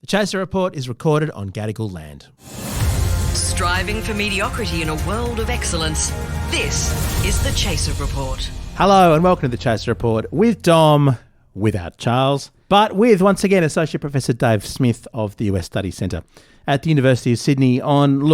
The Chaser Report is recorded on Gadigal land. Striving for mediocrity in a world of excellence. This is the Chaser Report. Hello and welcome to the Chaser Report with Dom, without Charles, but with, once again, Associate Professor Dave Smith of the US Studies Centre at the University of Sydney on,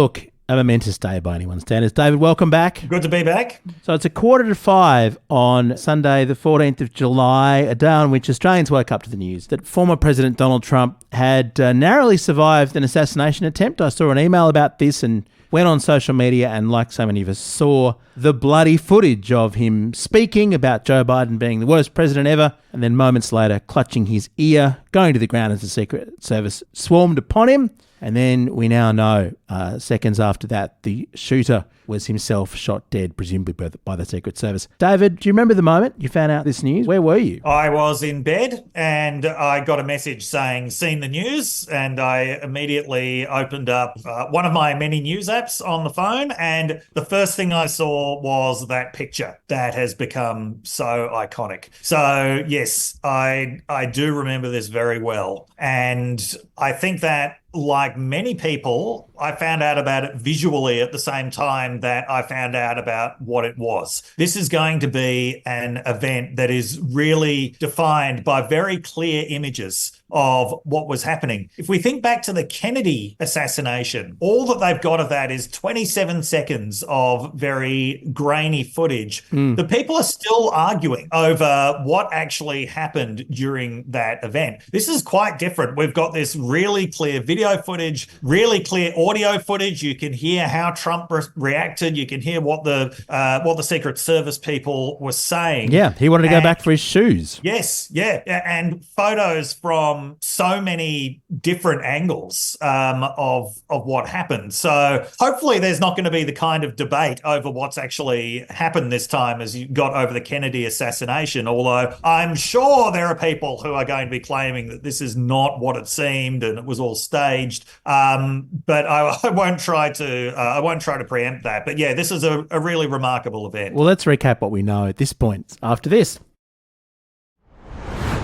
a momentous day by anyone's standards. David, welcome back. Good to be back. So it's 4:45 on Sunday, the 14th of July, a day on which Australians woke up to the news that former President Donald Trump had narrowly survived an assassination attempt. I saw an email about this and went on social media and, like so many of us, saw the bloody footage of him speaking about Joe Biden being the worst president ever, and then moments later clutching his ear, going to the ground as the Secret Service swarmed upon him. And then we now know, seconds after that, the shooter was himself shot dead, presumably by the Secret Service. David, do you remember the moment you found out this news? Where were you? I was in bed and I got a message saying, seen the news, and I immediately opened up one of my many news apps on the phone, and the first thing I saw was that picture that has become so iconic. So yes, I do remember this very well. And I think that, like many people, I found out about it visually at the same time that I found out about what it was. This is going to be an event that is really defined by very clear images of what was happening. If we think back to the Kennedy assassination, all that they've got of that is 27 seconds of very grainy footage. The people are still arguing over what actually happened during that event. This is quite different. We've got this really clear video footage, really clear audio footage. You can hear how Trump reacted. You can hear what the Secret Service people were saying. Yeah, he wanted to go back for his shoes. Yes, yeah. And photos from so many different angles of what happened. So hopefully there's not going to be the kind of debate over what's actually happened this time as you got over the Kennedy assassination, although I'm sure there are people who are going to be claiming that this is not what it seemed and it was all staged. But I won't try to preempt that. But yeah, this is a really remarkable event. Well, let's recap what we know at this point after this.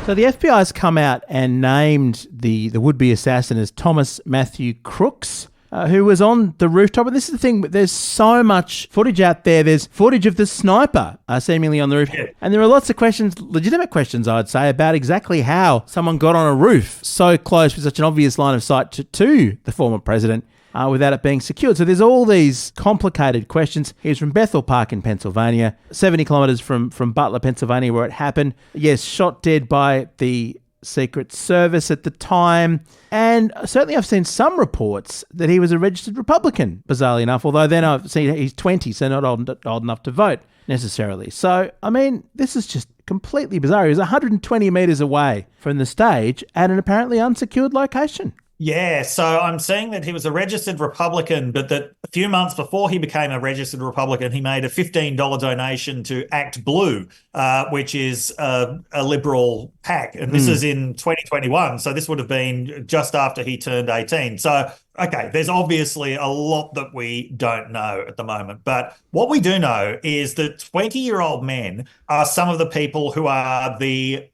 So the FBI has come out and named the would-be assassin as Thomas Matthew Crooks, who was on the rooftop. And this is the thing, there's so much footage out there. There's footage of the sniper seemingly on the roof. Yeah. And there are lots of questions, legitimate questions, I'd say, about exactly how someone got on a roof so close with such an obvious line of sight to the former president without it being secured. So there's all these complicated questions. He's from Bethel Park in Pennsylvania, 70 kilometres from Butler, Pennsylvania, where it happened. Yes, shot dead by the Secret Service at the time. And certainly I've seen some reports that he was a registered Republican, bizarrely enough, although then I've seen he's 20, so not old enough to vote necessarily. So, I mean, this is just completely bizarre. He was 120 metres away from the stage at an apparently unsecured location. Yeah, so I'm seeing that he was a registered Republican, but that a few months before he became a registered Republican, he made a $15 donation to Act Blue, which is a Liberal PAC. And this is in 2021, so this would have been just after he turned 18. So, okay, there's obviously a lot that we don't know at the moment. But what we do know is that 20-year-old men are some of the people who are the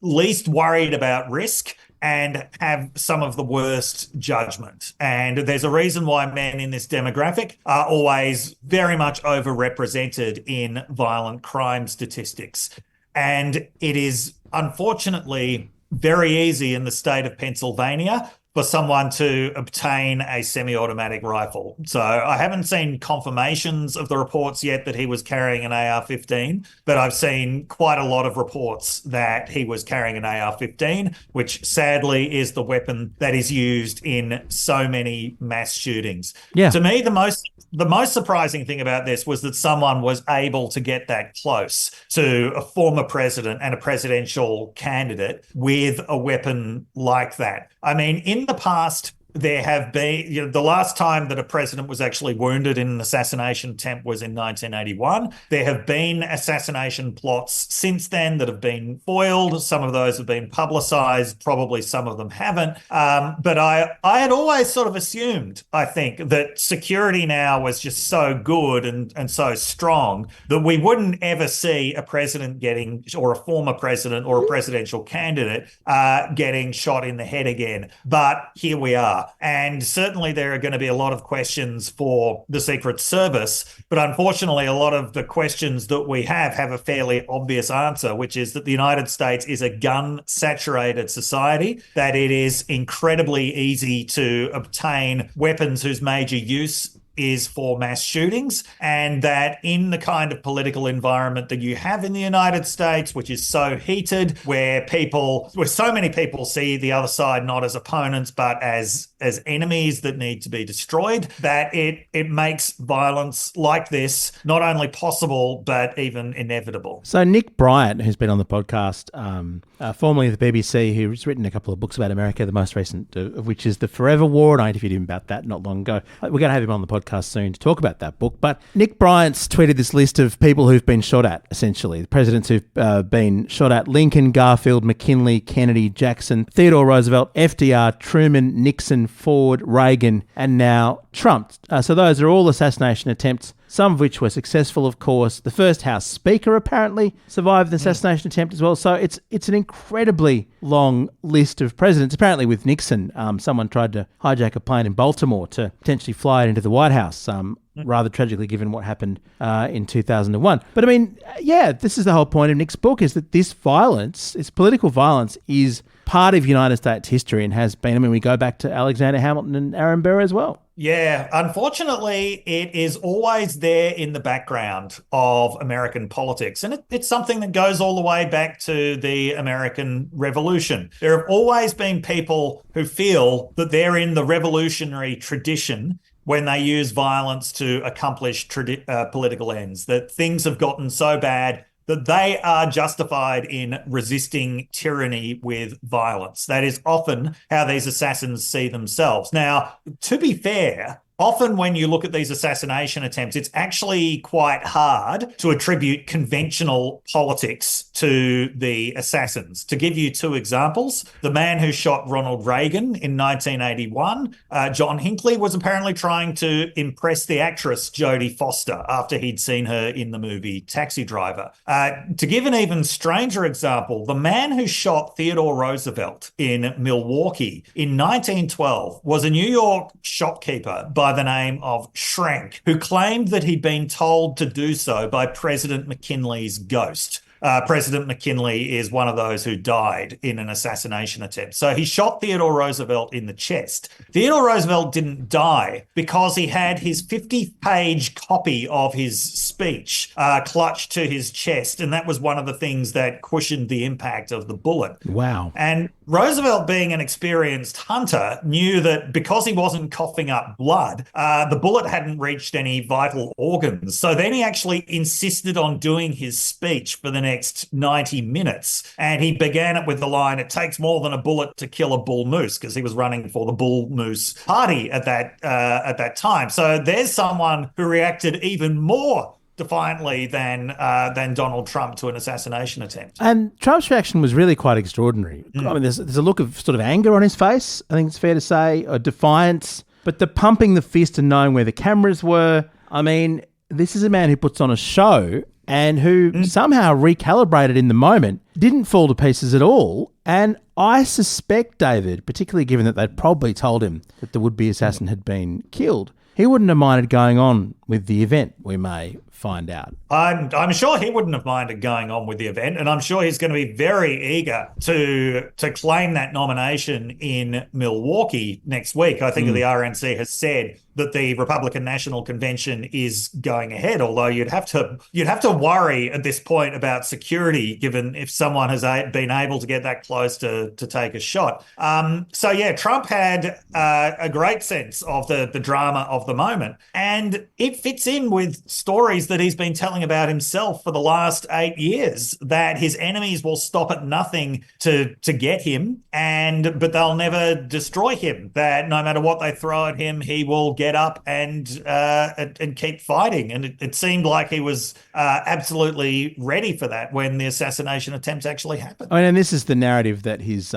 least worried about risk and have some of the worst judgment. And there's a reason why men in this demographic are always very much overrepresented in violent crime statistics. And it is unfortunately very easy in the state of Pennsylvania for someone to obtain a semi-automatic rifle. So I haven't seen confirmations of the reports yet that he was carrying an AR-15, but I've seen quite a lot of reports that he was carrying an AR-15, which sadly is the weapon that is used in so many mass shootings. Yeah. To me, the most surprising thing about this was that someone was able to get that close to a former president and a presidential candidate with a weapon like that. I mean, in the past, there have been, the last time that a president was actually wounded in an assassination attempt was in 1981. There have been assassination plots since then that have been foiled. Some of those have been publicized, probably some of them haven't. But I had always sort of assumed, I think, that security now was just so good and so strong that we wouldn't ever see a president getting, or a former president or a presidential candidate getting shot in the head again. But here we are. And certainly there are going to be a lot of questions for the Secret Service. But unfortunately, a lot of the questions that we have a fairly obvious answer, which is that the United States is a gun-saturated society, that it is incredibly easy to obtain weapons whose major use is for mass shootings, and that in the kind of political environment that you have in the United States, which is so heated, where so many people see the other side not as opponents but as enemies that need to be destroyed, that it makes violence like this not only possible but even inevitable. So Nick Bryant, who's been on the podcast, formerly of the BBC, who's written a couple of books about America, the most recent of which is The Forever War, and I interviewed him about that not long ago. We're going to have him on the podcast soon to talk about that book. But Nick Bryant's tweeted this list of people who've been shot at, essentially. The presidents who've been shot at: Lincoln, Garfield, McKinley, Kennedy, Jackson, Theodore Roosevelt, FDR, Truman, Nixon, Ford, Reagan, and now Trump. So those are all assassination attempts, some of which were successful, of course. The first House Speaker apparently survived the assassination attempt as well. So it's an incredibly long list of presidents. Apparently with Nixon, someone tried to hijack a plane in Baltimore to potentially fly it into the White House, rather tragically given what happened in 2001. But I mean, this is the whole point of Nick's book, is that this violence, this political violence, is part of United States history and has been. I mean, we go back to Alexander Hamilton and Aaron Burr as well. Yeah, unfortunately, it is always there in the background of American politics. And it's something that goes all the way back to the American Revolution. There have always been people who feel that they're in the revolutionary tradition when they use violence to accomplish political ends, that things have gotten so bad that they are justified in resisting tyranny with violence. That is often how these assassins see themselves. Now, to be fair, often when you look at these assassination attempts, it's actually quite hard to attribute conventional politics to the assassins. To give you two examples, the man who shot Ronald Reagan in 1981, John Hinckley, was apparently trying to impress the actress Jodie Foster after he'd seen her in the movie Taxi Driver. To give an even stranger example, the man who shot Theodore Roosevelt in Milwaukee in 1912 was a New York shopkeeper by the name of Schrank, who claimed that he'd been told to do so by President McKinley's ghost. President McKinley is one of those who died in an assassination attempt. So he shot Theodore Roosevelt in the chest. Theodore Roosevelt didn't die because he had his 50-page copy of his speech clutched to his chest, and that was one of the things that cushioned the impact of the bullet. Wow. And Roosevelt, being an experienced hunter, knew that because he wasn't coughing up blood, the bullet hadn't reached any vital organs. So then he actually insisted on doing his speech for the next 90 minutes. And he began it with the line, "It takes more than a bullet to kill a bull moose," because he was running for the bull moose party at that time. So there's someone who reacted even more defiantly than Donald Trump to an assassination attempt. And Trump's reaction was really quite extraordinary. I mean, there's a look of sort of anger on his face, I think it's fair to say, or defiance, but the pumping the fist and knowing where the cameras were. I mean, this is a man who puts on a show and who somehow recalibrated in the moment, didn't fall to pieces at all. And I suspect, David, particularly given that they'd probably told him that the would-be assassin had been killed, he wouldn't have minded going on with the event, we may find out. I'm sure he wouldn't have minded going on with the event, and I'm sure he's going to be very eager to claim that nomination in Milwaukee next week. I think the RNC has said that the Republican National Convention is going ahead, although you'd have to worry at this point about security, given if someone has been able to get that close to take a shot. So yeah, Trump had a great sense of the drama of the moment, and it fits in with stories that he's been telling about himself for the last 8 years, that his enemies will stop at nothing to get him, but they'll never destroy him, that no matter what they throw at him, he will get up and keep fighting. And it seemed like he was absolutely ready for that when the assassination attempts actually happened. I mean, and this is the narrative that his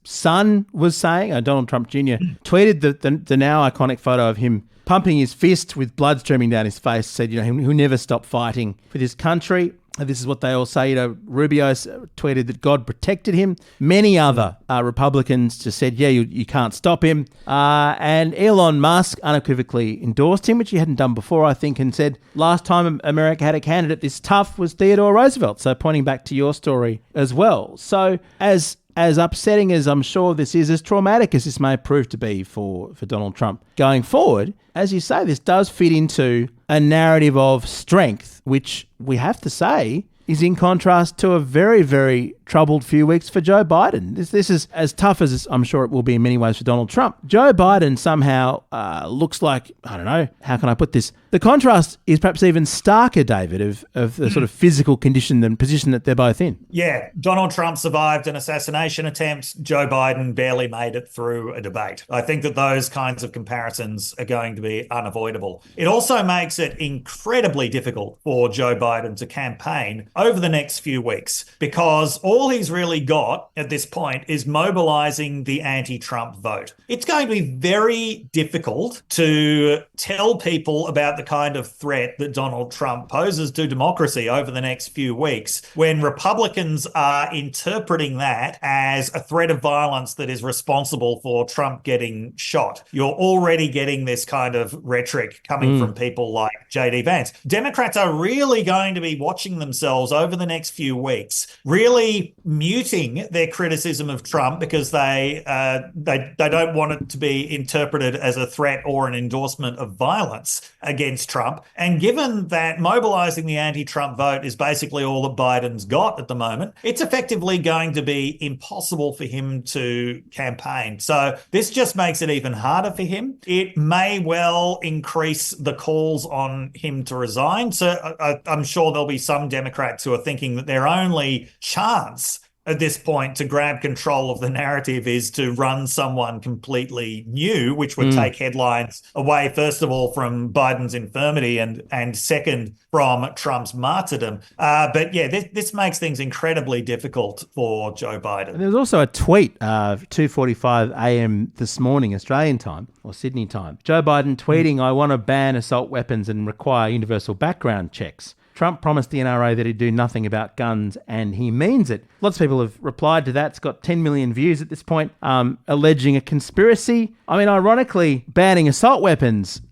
son was saying. Donald Trump Jr. tweeted the now iconic photo of him pumping his fist with blood streaming down his face, said, he'll never stop fighting for this country. This is what they all say. Rubio tweeted that God protected him. Many other Republicans just said, you can't stop him. And Elon Musk unequivocally endorsed him, which he hadn't done before, I think, and said last time America had a candidate this tough was Theodore Roosevelt. So pointing back to your story as well. So as upsetting as I'm sure this is, as traumatic as this may prove to be for Donald Trump going forward, as you say, this does fit into a narrative of strength, which we have to say is in contrast to a very, very troubled few weeks for Joe Biden. This is as tough as I'm sure it will be in many ways for Donald Trump. Joe Biden somehow looks like, I don't know, how can I put this? The contrast is perhaps even starker, David, of the sort of physical condition and position that they're both in. Yeah, Donald Trump survived an assassination attempt. Joe Biden barely made it through a debate. I think that those kinds of comparisons are going to be unavoidable. It also makes it incredibly difficult for Joe Biden to campaign over the next few weeks, because all he's really got at this point is mobilizing the anti-Trump vote. It's going to be very difficult to tell people about the kind of threat that Donald Trump poses to democracy over the next few weeks when Republicans are interpreting that as a threat of violence that is responsible for Trump getting shot. You're already getting this kind of rhetoric coming from people like J.D. Vance. Democrats are really going to be watching themselves over the next few weeks, really muting their criticism of Trump because they don't want it to be interpreted as a threat or an endorsement of violence against Trump. And given that mobilizing the anti-Trump vote is basically all that Biden's got at the moment, it's effectively going to be impossible for him to campaign. So this just makes it even harder for him. It may well increase the calls on him to resign. So I'm sure there'll be some Democrats who are thinking that their only chance at this point to grab control of the narrative is to run someone completely new, which would take headlines away, first of all, from Biden's infirmity and second, from Trump's martyrdom. But yeah, this makes things incredibly difficult for Joe Biden. There was also a tweet, 2:45 a.m. this morning, Australian time, or Sydney time. Joe Biden tweeting, I want to ban assault weapons and require universal background checks. Trump promised the NRA that he'd do nothing about guns, and he means it. Lots of people have replied to that. It's got 10 million views at this point, alleging a conspiracy. I mean, ironically, banning assault weapons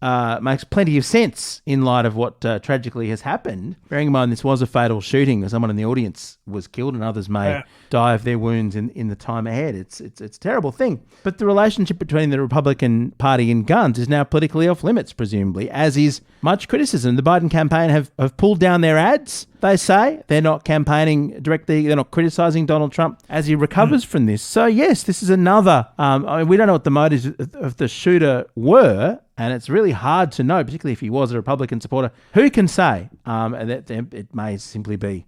makes plenty of sense in light of what tragically has happened. Bearing in mind this was a fatal shooting, where someone in the audience was killed and others may die of their wounds in the time ahead. It's a terrible thing. But the relationship between the Republican Party and guns is now politically off limits, presumably, as is much criticism. The Biden campaign have pulled down their ads, they say. They're not campaigning directly. They're not criticising Donald Trump as he recovers from this. So, yes, this is another... we don't know what the motives of the shooter were, and it's really hard to know, particularly if he was a Republican supporter. Who can say? That it may simply be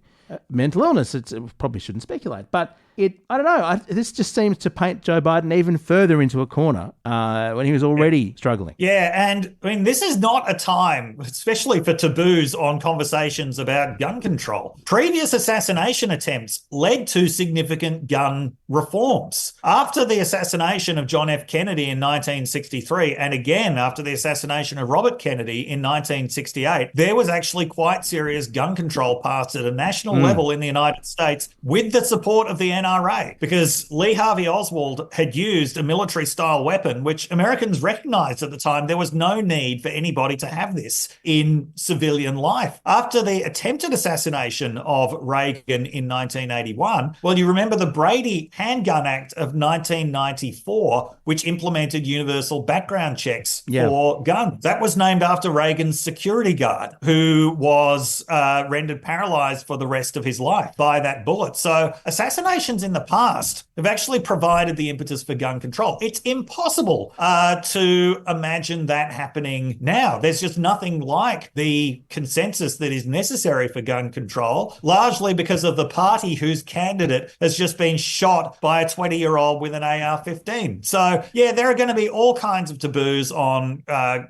mental illness. It probably shouldn't speculate. But I don't know. This just seems to paint Joe Biden even further into a corner when he was already struggling. Yeah, and I mean, this is not a time, especially for taboos on conversations about gun control. Previous assassination attempts led to significant gun reforms. After the assassination of John F. Kennedy in 1963, and again after the assassination of Robert Kennedy in 1968, there was actually quite serious gun control passed at a national level in the United States with the support of the NRA because Lee Harvey Oswald had used a military-style weapon, which Americans recognized at the time there was no need for anybody to have this in civilian life. After the attempted assassination of Reagan in 1981, well, you remember the Brady Handgun Act of 1994, which implemented universal background checks for guns. That was named after Reagan's security guard, who was rendered paralyzed for the rest of his life by that bullet. So assassinations in the past have actually provided the impetus for gun control. It's impossible to imagine that happening now. There's just nothing like the consensus that is necessary for gun control, largely because of the party whose candidate has just been shot by a 20-year-old with an AR-15. So, yeah, there are going to be all kinds of taboos on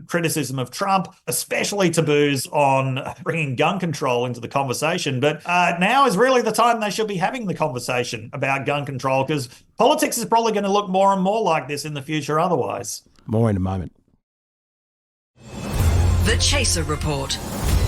criticism of Trump, especially taboos on bringing gun control into the conversation. But now is really the time they should be having the conversation about gun control, because politics is probably going to look more and more like this in the future otherwise. More in a moment. The Chaser Report.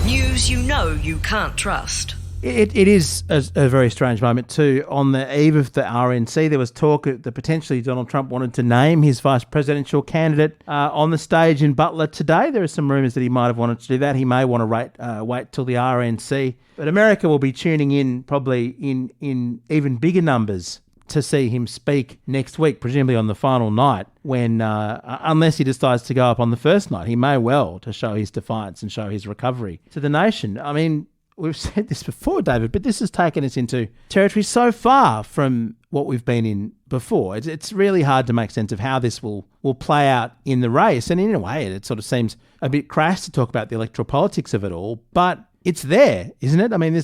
News you know you can't trust. It is a very strange moment too. On the eve of the RNC, there was talk that potentially Donald Trump wanted to name his vice presidential candidate on the stage in Butler today. There are some rumours that he might have wanted to do that. He may want to wait till the RNC. But America will be tuning in probably in even bigger numbers to see him speak next week, presumably on the final night, when unless he decides to go up on the first night, he may well, to show his defiance and show his recovery to the nation. I mean, we've said this before, David, but this has taken us into territory so far from what we've been in before. It's really hard to make sense of how this will play out in the race. And in a way, it sort of seems a bit crass to talk about the electoral politics of it all, but it's there, isn't it? I mean,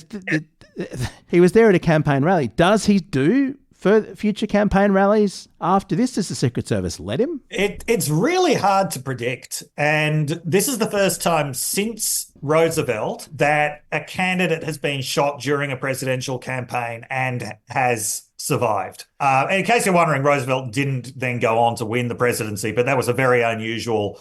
he was there at a campaign rally. Does he do future campaign rallies after this? Does the Secret Service let him? It's really hard to predict. And this is the first time since Roosevelt that a candidate has been shot during a presidential campaign and has survived. In case you're wondering, Roosevelt didn't then go on to win the presidency, but that was a very unusual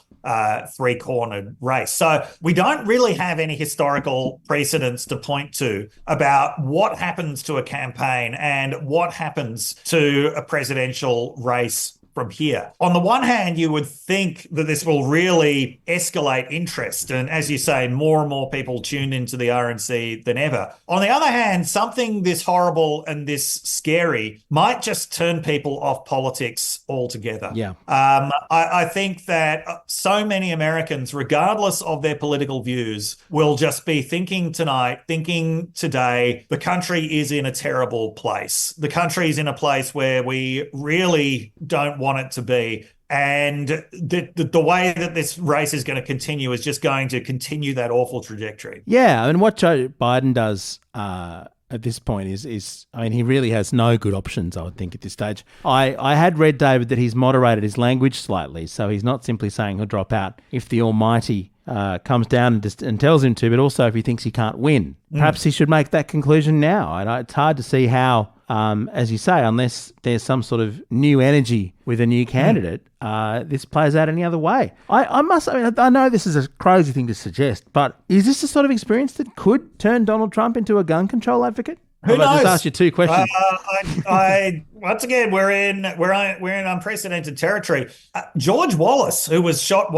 three-cornered race. So we don't really have any historical precedents to point to about what happens to a campaign and what happens to a presidential race from here. On the one hand, you would think that this will really escalate interest. And as you say, more and more people tune into the RNC than ever. On the other hand, something this horrible and this scary might just turn people off politics altogether. Yeah. I think that so many Americans, regardless of their political views, will just be thinking today, the country is in a terrible place. The country is in a place where we really don't want it to be. And the way that this race is going to continue is just going to continue that awful trajectory. Yeah, I mean, what Joe Biden does at this point is, I mean, he really has no good options, I would think, at this stage. I had read, David, that he's moderated his language slightly, so he's not simply saying he'll drop out if the Almighty comes down and tells him to, but also if he thinks he can't win. Perhaps he should make that conclusion now. And it's hard to see how, as you say, unless there's some sort of new energy with a new candidate, this plays out any other way. I know this is a crazy thing to suggest, but is this the sort of experience that could turn Donald Trump into a gun control advocate? Who knows? I just asked you two questions. Once again, we're in unprecedented territory. George Wallace, who was shot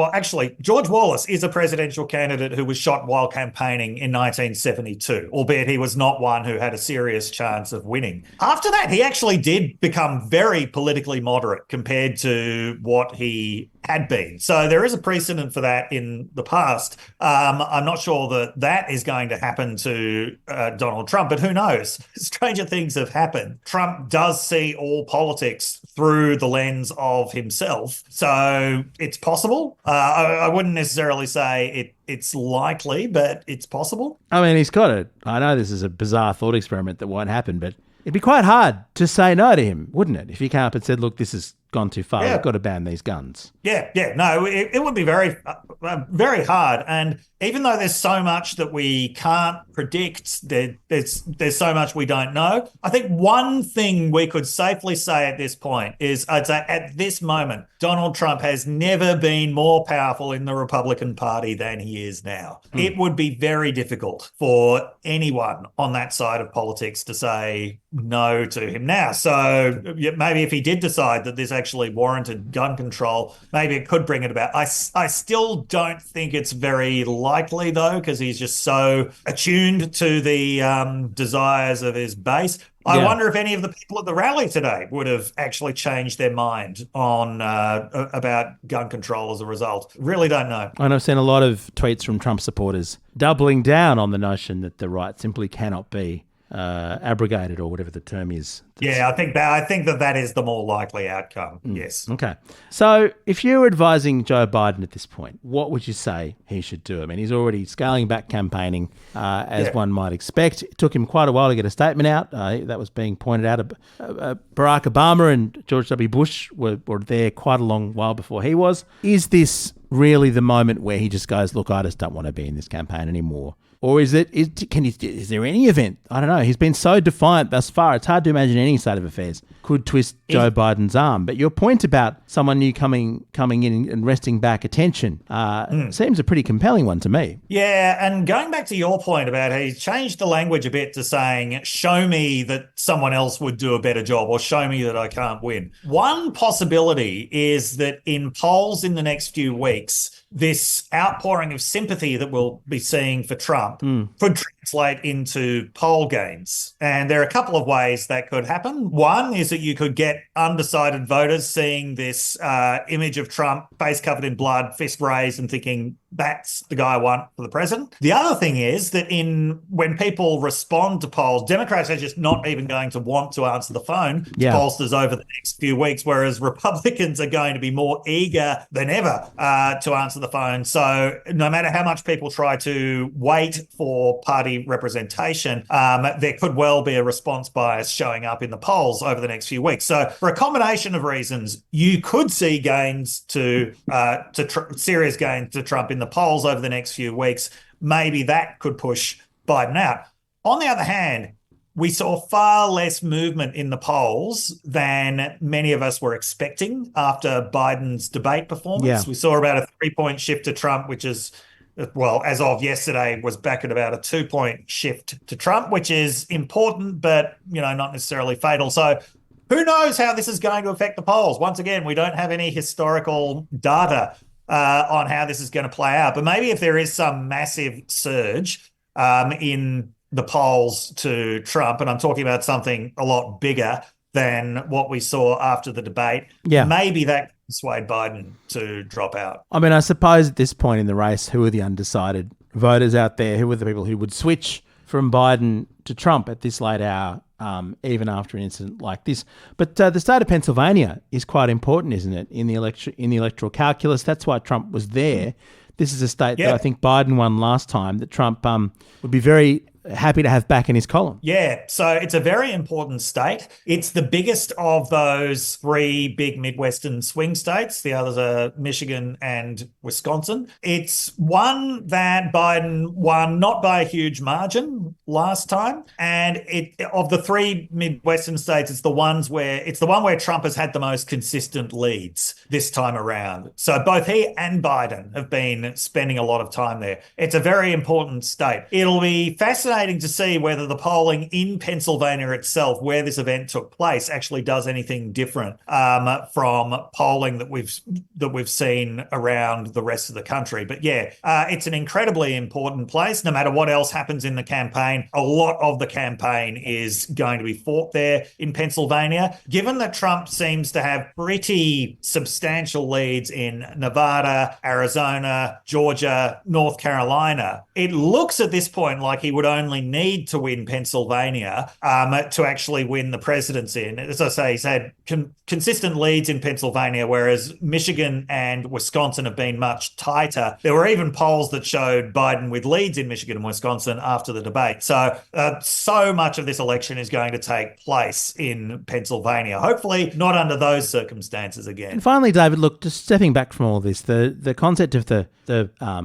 George Wallace is a presidential candidate who was shot while campaigning in 1972, albeit he was not one who had a serious chance of winning. After that, he actually did become very politically moderate compared to what he had been. So there is a precedent for that in the past. I'm not sure that is going to happen to Donald Trump, but who knows? Stranger things have happened. Trump does see all politics through the lens of himself. So it's possible. I wouldn't necessarily say it's likely, but it's possible. I mean, he's got it. I know this is a bizarre thought experiment that won't happen, but it'd be quite hard to say no to him, wouldn't it? If he came up and said, look, this is gone too far. Yeah. We've got to ban these guns. Yeah. No, it would be very, very hard. And even though there's so much that we can't predict, there's so much we don't know. I think one thing we could safely say at this point is, I'd say at this moment, Donald Trump has never been more powerful in the Republican Party than he is now. It would be very difficult for anyone on that side of politics to say no to him now. So maybe if he did decide that this actually warranted gun control, maybe it could bring it about. I still don't think it's very likely, though, because he's just so attuned to the desires of his base. I wonder if any of the people at the rally today would have actually changed their mind on about gun control as a result. Really don't know. And I've seen a lot of tweets from Trump supporters doubling down on the notion that the right simply cannot be abrogated, or whatever the term is. Yeah, I think that is the more likely outcome. Yes. Okay. So if you're advising Joe Biden at this point, what would you say he should do? I mean, he's already scaling back campaigning, as one might expect. It took him quite a while to get a statement out. That was being pointed out. Barack Obama and George W. Bush were there quite a long while before he was. Is this really the moment where he just goes, look, I just don't want to be in this campaign anymore? Or is there any event? I don't know. He's been so defiant thus far. It's hard to imagine any state of affairs could twist Joe Biden's arm. But your point about someone new coming in and wresting back attention seems a pretty compelling one to me. Yeah, and going back to your point about how he's changed the language a bit to saying, show me that someone else would do a better job, or show me that I can't win. One possibility is that in polls in the next few weeks, this outpouring of sympathy that we'll be seeing for Trump could translate into poll gains. And there are a couple of ways that could happen. One is that you could get undecided voters seeing this image of Trump, face covered in blood, fist raised, and thinking, that's the guy I want for the president. The other thing is that when people respond to polls, Democrats are just not even going to want to answer the phone to pollsters over the next few weeks, whereas Republicans are going to be more eager than ever to answer the phone. So no matter how much people try to wait for party representation, there could well be a response bias showing up in the polls over the next few weeks. So for a combination of reasons, you could see gains serious gains to Trump in the polls over the next few weeks. Maybe that could push Biden out. On the other hand, we saw far less movement in the polls than many of us were expecting after Biden's debate performance. Yeah. We saw about a 3-point shift to Trump, which is, well, as of yesterday, was back at about a 2-point shift to Trump, which is important, but, not necessarily fatal. So who knows how this is going to affect the polls? Once again, we don't have any historical data on how this is going to play out. But maybe if there is some massive surge in the polls to Trump, and I'm talking about something a lot bigger than what we saw after the debate, maybe that can persuade Biden to drop out. I mean, I suppose at this point in the race, who are the undecided voters out there? Who are the people who would switch from Biden to Trump at this late hour, even after an incident like this? But the state of Pennsylvania is quite important, isn't it, in the electoral calculus? That's why Trump was there. This is a state that I think Biden won last time, that Trump would be very happy to have back in his column. Yeah, so it's a very important state. It's the biggest of those 3 big Midwestern swing states. The others are Michigan and Wisconsin. It's one that Biden won not by a huge margin last time. And of the 3 Midwestern states, it's the one where Trump has had the most consistent leads this time around. So both he and Biden have been spending a lot of time there. It's a very important state. It'll be fascinating to see whether the polling in Pennsylvania itself, where this event took place, actually does anything different from polling that we've seen around the rest of the country. But it's an incredibly important place. No matter what else happens in the campaign, a lot of the campaign is going to be fought there in Pennsylvania. Given that Trump seems to have pretty substantial leads in Nevada, Arizona, Georgia, North Carolina, it looks at this point like he would only only need to win Pennsylvania to actually win the presidency. And as I say, he's had consistent leads in Pennsylvania, whereas Michigan and Wisconsin have been much tighter. There were even polls that showed Biden with leads in Michigan and Wisconsin after the debate. So much of this election is going to take place in Pennsylvania. Hopefully not under those circumstances again. And finally, David, look, just stepping back from all this, the concept of the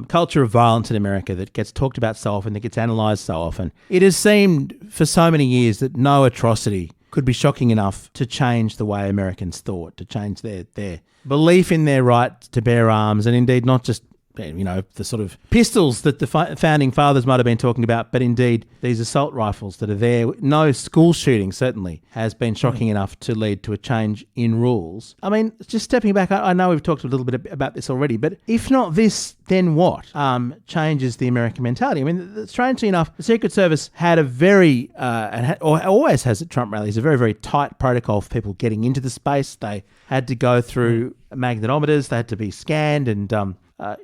culture of violence in America that gets talked about so often, that gets analysed so often, it has seemed for so many years that no atrocity could be shocking enough to change the way Americans thought, to change their belief in their right to bear arms, and indeed not just the sort of pistols that the founding fathers might have been talking about, but indeed these assault rifles that are there. No school shooting certainly has been shocking enough to lead to a change in rules. I mean, just stepping back, I know we've talked a little bit about this already, but if not this, then what changes the American mentality? I mean, strangely enough, the Secret Service had a very, or always has at Trump rallies, a very, very tight protocol for people getting into the space. They had to go through magnetometers, they had to be scanned and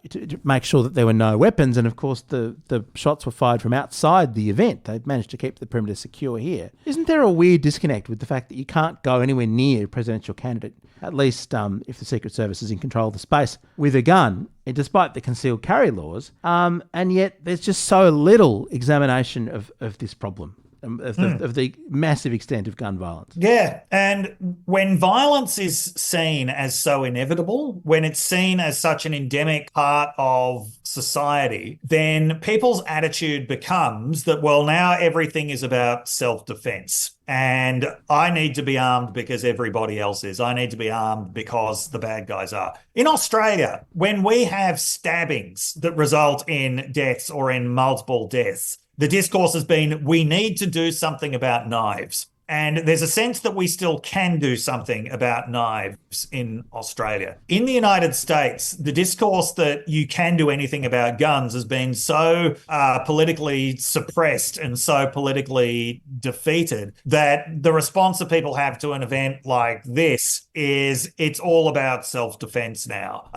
to make sure that there were no weapons. And of course, the shots were fired from outside the event. They'd managed to keep the perimeter secure here. Isn't there a weird disconnect with the fact that you can't go anywhere near a presidential candidate, at least if the Secret Service is in control of the space, with a gun, despite the concealed carry laws, and yet there's just so little examination of this problem? Of the massive extent of gun violence. Yeah, and when violence is seen as so inevitable, when it's seen as such an endemic part of society, then people's attitude becomes that, well, now everything is about self-defense. And I need to be armed because everybody else is. I need to be armed because the bad guys are. In Australia, when we have stabbings that result in deaths or in multiple deaths, the discourse has been, we need to do something about knives. And there's a sense that we still can do something about knives in Australia. In the United States, the discourse that you can do anything about guns has been so politically suppressed and so politically defeated that the response that people have to an event like this is it's all about self-defense now.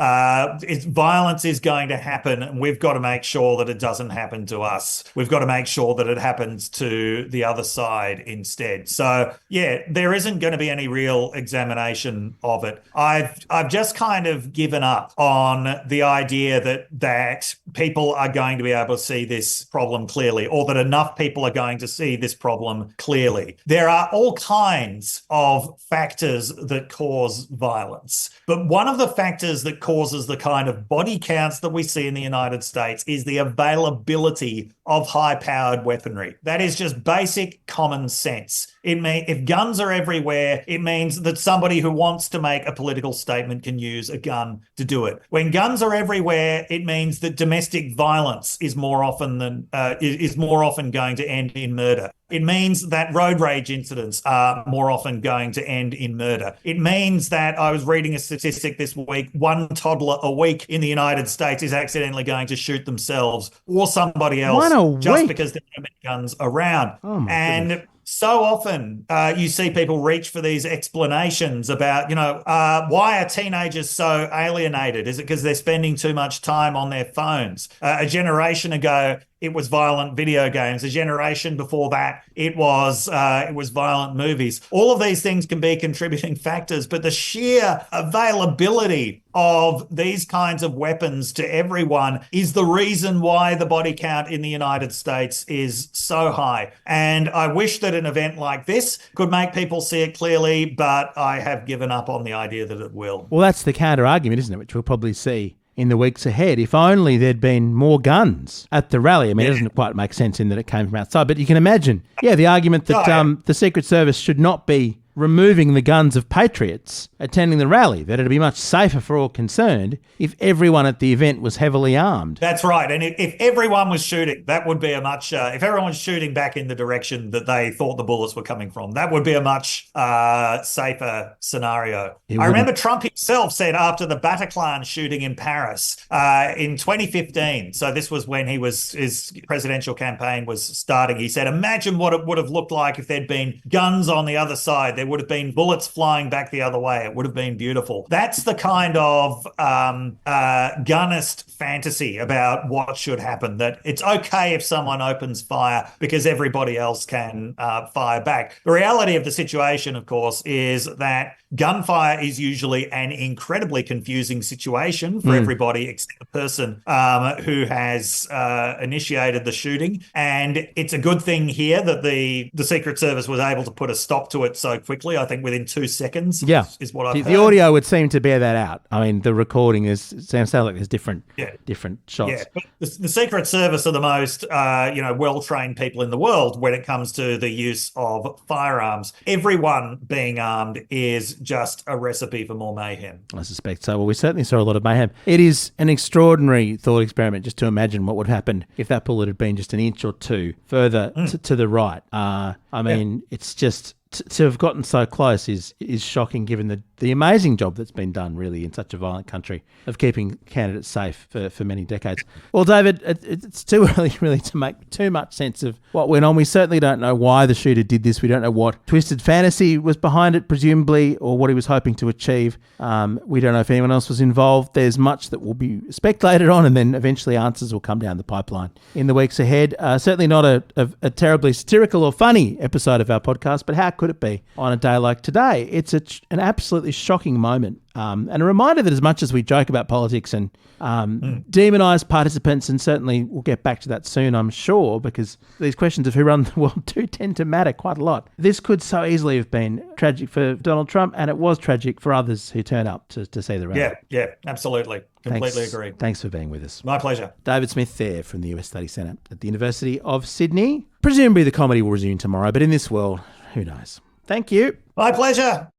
Violence is going to happen, and we've got to make sure that it doesn't happen to us. We've got to make sure that it happens to the other side instead. So, yeah, there isn't going to be any real examination of it. I've just kind of given up on the idea that people are going to be able to see this problem clearly, or that enough people are going to see this problem clearly. There are all kinds of factors that cause violence. But one of the factors that causes the kind of body counts that we see in the United States is the availability of high-powered weaponry. That is just basic common sense. If guns are everywhere, it means that somebody who wants to make a political statement can use a gun to do it. When guns are everywhere, it means that domestic violence is more often going to end in murder. It means that road rage incidents are more often going to end in murder. It means that, I was reading a statistic this week, one toddler a week in the United States is accidentally going to shoot themselves or somebody else just because there are no guns around. Oh my goodness. So often you see people reach for these explanations about, why are teenagers so alienated? Is it because they're spending too much time on their phones? A generation ago, it was violent video games. A generation before that, it was violent movies. All of these things can be contributing factors, but the sheer availability of these kinds of weapons to everyone is the reason why the body count in the United States is so high. And I wish that an event like this could make people see it clearly, but I have given up on the idea that it will. Well, that's the counter argument, isn't it, which we'll probably see in the weeks ahead. If only there'd been more guns at the rally. I mean, It doesn't quite make sense in that it came from outside, but you can imagine, the argument that the Secret Service should not be removing the guns of patriots attending the rally, that it'd be much safer for all concerned if everyone at the event was heavily armed. That's right. And if everyone was shooting, that would be a much, if everyone was shooting back in the direction that they thought the bullets were coming from, that would be a much safer scenario. I remember Trump himself said after the Bataclan shooting in Paris in 2015, so this was when his presidential campaign was starting, he said, imagine what it would have looked like if there'd been guns on the other side. There there would have been bullets flying back the other way. It would have been beautiful. That's the kind of gunist fantasy about what should happen, that it's okay if someone opens fire because everybody else can fire back. The reality of the situation, of course, is that gunfire is usually an incredibly confusing situation for everybody except the person who has initiated the shooting. And it's a good thing here that the Secret Service was able to put a stop to it so quickly. I think within 2 seconds is what I've heard. The audio would seem to bear that out. I mean, the recording sounds like there's different shots. Yeah, but the Secret Service are the most well-trained people in the world when it comes to the use of firearms. Everyone being armed is just a recipe for more mayhem. I suspect so. Well, we certainly saw a lot of mayhem. It is an extraordinary thought experiment just to imagine what would happen if that bullet had been just an inch or two further to the right. I mean, it's just... To have gotten so close is shocking, given the amazing job that's been done, really, in such a violent country of keeping candidates safe for many decades. Well, David, it's too early, really, to make too much sense of what went on. We certainly don't know why the shooter did this. We don't know what twisted fantasy was behind it, presumably, or what he was hoping to achieve. We don't know if anyone else was involved. There's much that will be speculated on, and then eventually answers will come down the pipeline in the weeks ahead. Certainly not a terribly satirical or funny episode of our podcast, but how could it be on a day like today? It's an absolutely shocking moment, and a reminder that as much as we joke about politics and demonise participants, and certainly we'll get back to that soon, I'm sure, because these questions of who runs the world do tend to matter quite a lot. This could so easily have been tragic for Donald Trump, and it was tragic for others who turn up to see the rally. Yeah, absolutely. Completely agree. Thanks for being with us. My pleasure. David Smith there from the US Study Centre at the University of Sydney. Presumably the comedy will resume tomorrow, but in this world, who knows? Thank you. My pleasure.